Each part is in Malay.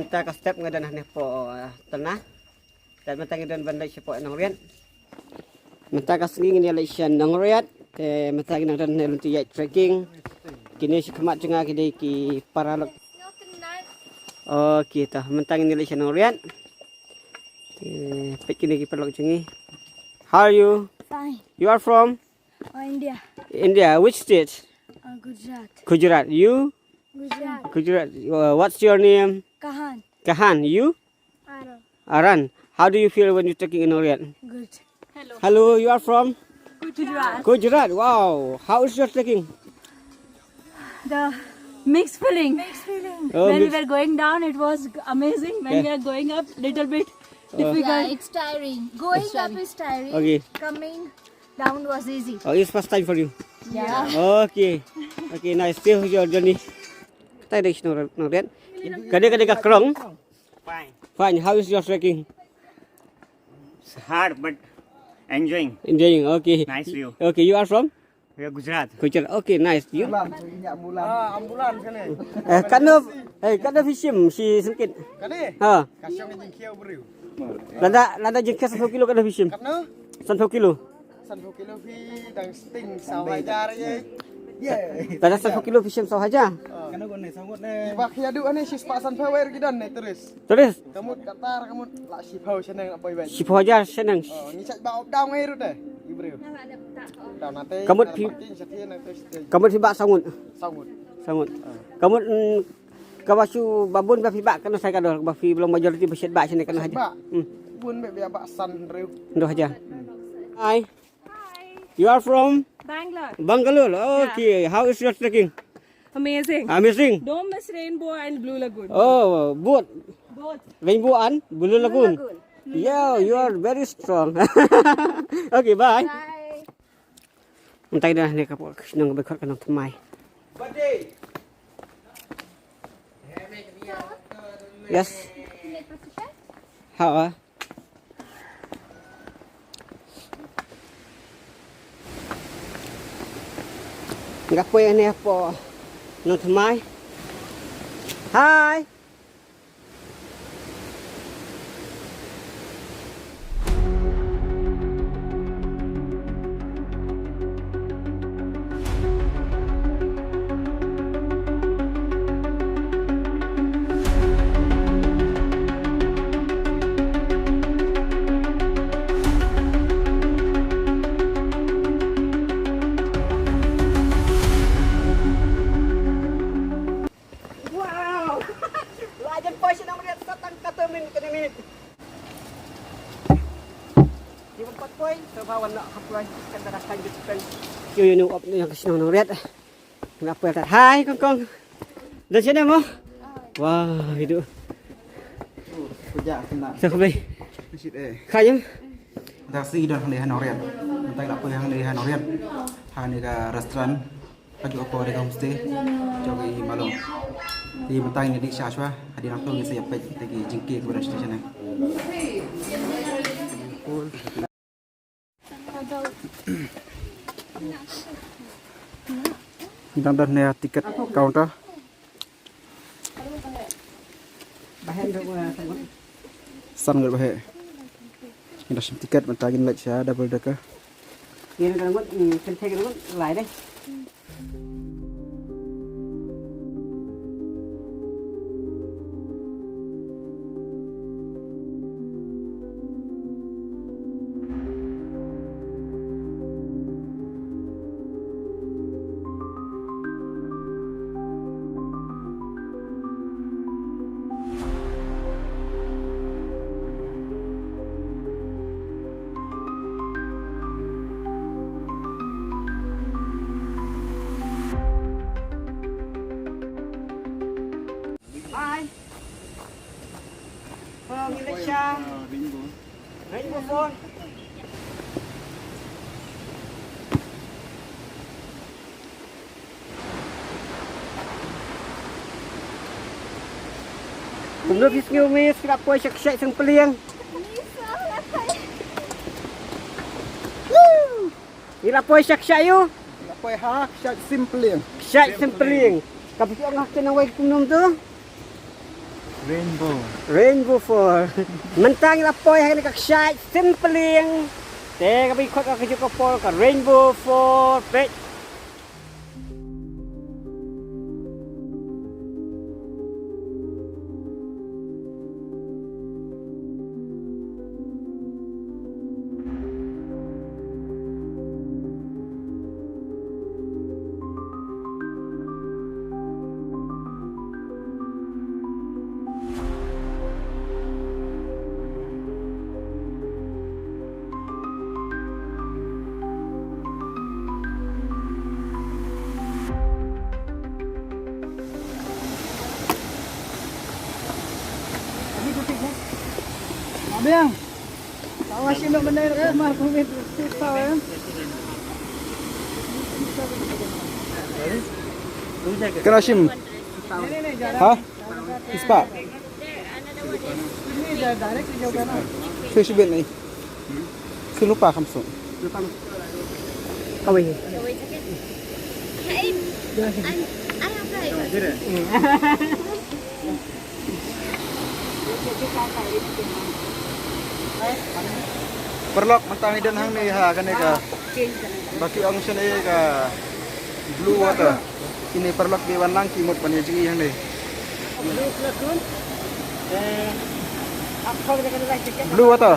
kita ke step ngadan nih po tanah dan mentang dan bandai sipo nang rian mentang kasing ini election nang rian te mentang nang dan nanti ya trekking kini si kemat cenga kini ki paralog oh kita mentang ini election nang rian pek kini ki paralog cengi. How are you? Fine. You are from India. India. Which state? Gujarat. Gujarat. You? Gujarat. Gujarat. What's your name? Kahan. Kahan. You? Aran. Aran. How do you feel when you're taking in Orient? Good. Hello, you are from? Gujarat. Gujarat. Wow. How is your trekking? The mixed feeling. Mixed feeling. Oh, When we mixed- were going down, it was amazing. When we are going up, little bit difficult. Yeah, it's tiring. Going up is tiring. Okay. Coming down was easy. Oh, it's first time for you. Yeah. Okay. Okay, nice. Still your journey. Tay đây nó đen. Cái đây cái krong. Fine. Fine. How is your trekking? It's hard but enjoying. Enjoying. Okay. Nice view. Okay, you are from? We are Gujarat. Gujarat. Okay, nice. You? Ambulan kali. Kada fishim si sengkit. Kali. Ha. Kasyong jeng kiau beriu. Lada jengkes 1 kilo kada fishim. Kapno? 1 kilo. 1 kilo fi dang sting sawajar ye. Ye. Lada 1 kilo fishim saw aja. Kana gon ne sangut ne. Bak ya du ane sis pak san power gidan ne terus. Terus Kamu katar kamu lak si pau seneng apa iban. 10 aja senang. Oh, ni cak bau daun air deh. Beriu. Daun nate. Kamu setia na terus kamu tiba sangut. sangut. Sangut. Kamu kawasu babun bafi bak kana saya kador bafi belum majority besit bak sini kana Bak. aja. Bun be bak san riu. Ndoh aja. Hi. You are from Bangalore. Bangalore. Okay. How is your trekking? Amazing. Amazing. Don't miss Rainbow and Blue Lagoon. Oh, both Both. Rainbow and Blue Lagoon. Yeah, you are very strong. Okay, bye. Bye. Untay na ni kapo nang bekot kanang tumay. Yes. How? Ngapoy ani po nang tumay. Hi. Wow! Lajan po siya naman yan sa tangkatamin ka ni minute. Di ba patpoy? Sa bawan na kaploy. Kanda na kanjut kan. Yun yung up na yung kasinong ng red. Ngapoy ka. Hi, Kongkong. Dan siya na mo? Wow, itu. Kujak kena. Sa kabay. Visit eh. Kayang? Taksi dan hang dehan orian. Entai lak pe hang dehan orian. Hang ni ka restoran pagi opo de homestay. Jogi malong. Di mentang ni di syashwa hadi nak tu ngisi apa tegi jengki kepada station ni. Dan dah ni tiket counter. Bahan được sangat. San ngat bahe. Ini sim tiket mentagin lek sya double decker. Ini kan ngut kente kan ngut lai đây. Hi. From Malaysia. Rainbow phone. Cũng được biết nhiều mê sẽ quay sạc sạch sang plieng. Ini lah poy syak syak you. Apa hak syak simple yang. Syak sang plieng. Kapag ang hakin ng white kumnom tu. Rainbow. Rainbow Fall. Mentang lapoy hari kak syait simpeling. Te kami ikut ke Joko Fall ke Rainbow Fall. Baik. Abang, awas nak benda rumah pemit susah ya. Kena sim. Ha? Ispa. Ini dah direct jauh kan. Fish bin ni. Lupa kamsung. Kawin. Perlok mentang idan hang ni ha kan ka. Baki ang sini ka blue water. Ini perlok di wanang kimut pani jingi hang ni. Blue water.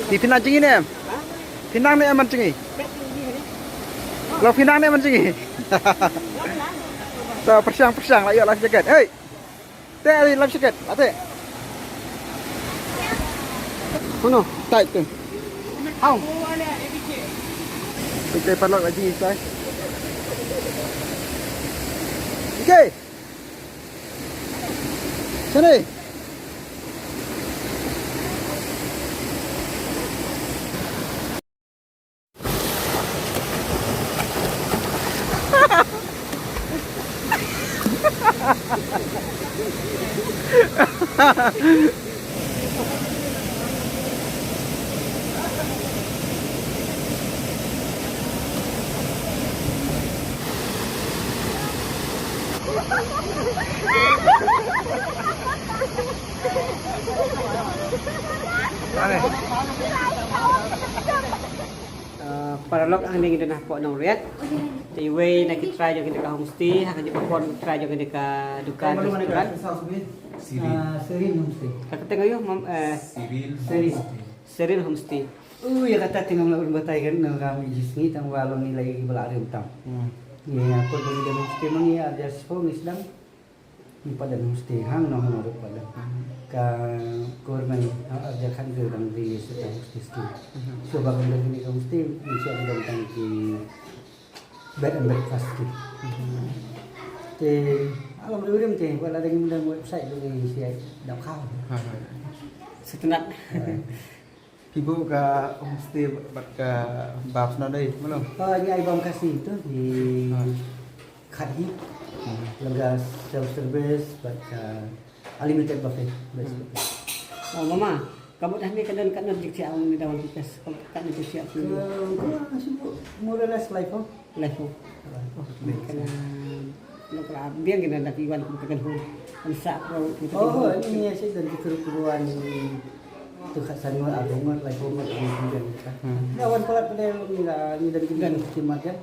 Di pinang jingi ni em. Pinang ni em man jingi. Kalau pinang ni man jingi. So persang lah, yuk life jacket. Hey. Teh ali life jacket. Ate. Kuno, tight tu. How? Kita perlu lagi saya. Okay. Sini. Paralog ang ning na po ng Riat. The way na kitry yung ka homestay, hakan di pa po try yung ka dukan restoran. Seril homestay. Kakate ngayon Seril homestay. Ya kata tinggal melakukan batay kan nang kami jisni tang walong nilai balari utang. Ya aku dari dia homestay mangi ada sepuluh misdang. Ni pada homestay hang no hang pada. Ka korban ada kan ke dang di setang homestay. So bagang dari homestay bisa ada tang ki bed and breakfast ki. Te alam urim te wala ding mudang website dari siya dak kau. Setenat. Ibu ke homestay buat ke babs na day, belum? Ini ibang kasih itu di Khadi, lembaga self service, buat unlimited buffet. Oh mama, kamu dah ni kadang dik siap ang dawan pitas. Kamu kan dik siap tu. Kau sibuk more or less life oh. Life oh. Kana nak biang kita nak iwan kita kan ansa pro kita. Oh, ini saya dan kerukuan tu khasan mo abongan life mo kemudian. Dawan pala pada ni dan kita cimat ya.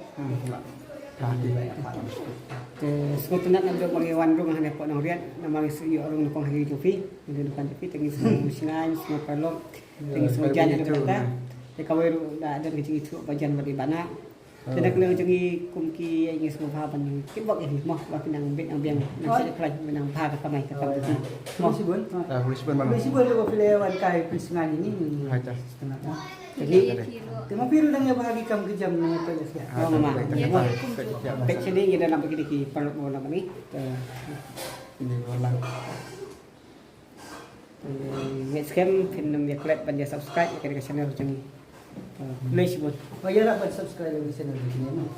Sebenarnya nak duduk bagi wan rumah ni po nang Riat, namang iyo orang nupang hari tufi, di depan tufi tinggi semua musingan, semua perlok, tinggi semua jalan ada kata. Kawai dah ada kecil itu bagian bagi bana. Tidak kena cengi kumki ingin semua pahapan ni. Kibak ini mah bagi nang bet nang biang nang saya kelaj menang paha kamai kata tu. Mau sibun? Lisbon mana? Sibun lu pilih wan kai pisingan ini. Aja. Jadi Tengah biru dan yang bahagi kam kejam dengan apa ya? oh mama. Bet sini kita nak pergi di perlok mau nak ni. Ini orang. Next game film dia klik banja subscribe ke channel macam ni. Boleh sebut. Oh ya, nak subscribe di channel ini.